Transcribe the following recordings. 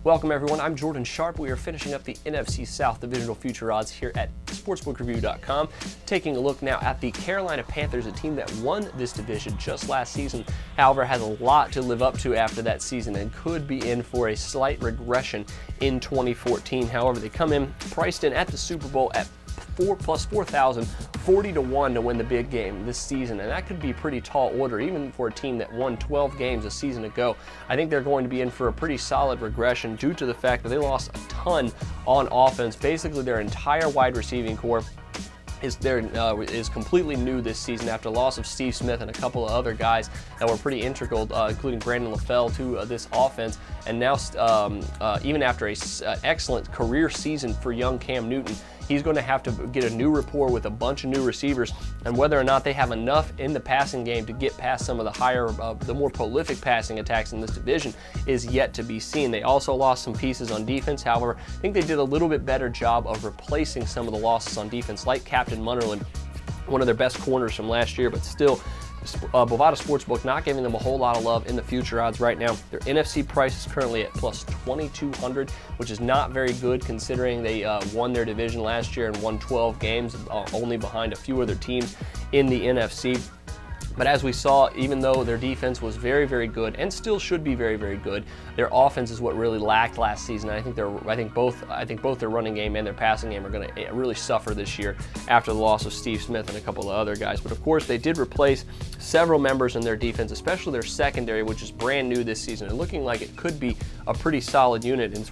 Welcome everyone, I'm Jordan Sharp. We are finishing up the NFC South divisional future odds here at sportsbookreview.com. Taking a look now at the Carolina Panthers, a team that won this division just last season, however has a lot to live up to after that season and could be in for a slight regression in 2014. However, they come in priced in at the Super Bowl at plus 4,000, 40 to 1 to win the big game this season, and that could be pretty tall order even for a team that won 12 games a season ago. I think they're going to be in for a pretty solid regression due to the fact that they lost a ton on offense. Basically, their entire wide receiving core is completely new this season after the loss of Steve Smith and a couple of other guys that were pretty integral, including Brandon LaFell, to this offense. And now, even after an excellent career season for young Cam Newton, he's going to have to get a new rapport with a bunch of new receivers, and whether or not they have enough in the passing game to get past some of the more prolific passing attacks in this division is yet to be seen. They also lost some pieces on defense. However, I think they did a little bit better job of replacing some of the losses on defense, like Captain Munnerlyn, one of their best corners from last year, but still, Bovada Sportsbook not giving them a whole lot of love in the future odds right now. Their NFC price is currently at plus 2,200, which is not very good considering they won their division last year and won 12 games, only behind a few other teams in the NFC. But as we saw, even though their defense was very, very good and still should be very, very good, their offense is what really lacked last season. I think both their running game and their passing game are going to really suffer this year after the loss of Steve Smith and a couple of other guys. But of course, they did replace several members in their defense, especially their secondary, which is brand new this season and looking like it could be a pretty solid unit. And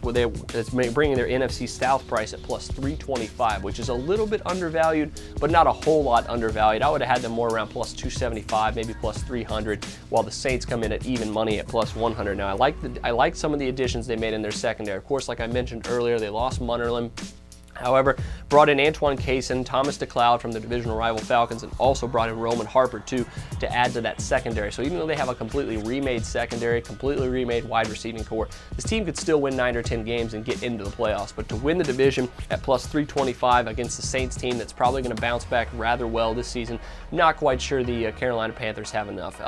it's bringing their NFC South price at plus 325, which is a little bit undervalued, but not a whole lot undervalued. I would have had them more around plus 275. Maybe plus 300, while the Saints come in at even money at plus 100. Now, I like some of the additions they made in their secondary. Of course, like I mentioned earlier, they lost Munnerlyn. However, brought in Antoine Cason, Thomas DeCloud from the divisional rival Falcons, and also brought in Roman Harper too to add to that secondary. So even though they have a completely remade secondary, completely remade wide receiving core, this team could still win 9 or 10 games and get into the playoffs. But to win the division at plus 325 against the Saints team that's probably going to bounce back rather well this season, not quite sure the Carolina Panthers have enough.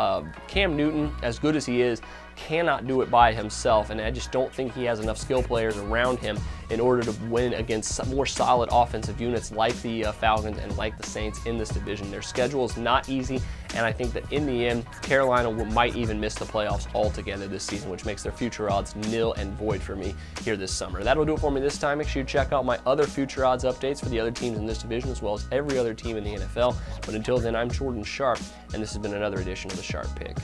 Cam Newton, as good as he is, cannot do it by himself, and I just don't think he has enough skill players around him in order to win against more solid offensive units like the Falcons and like the Saints in this division. Their schedule is not easy, and I think that in the end, Carolina might even miss the playoffs altogether this season, which makes their future odds nil and void for me here this summer. That'll do it for me this time. Make sure you check out my other future odds updates for the other teams in this division as well as every other team in the NFL. But until then, I'm Jordan Sharp, and this has been another edition of the Sharp Pick.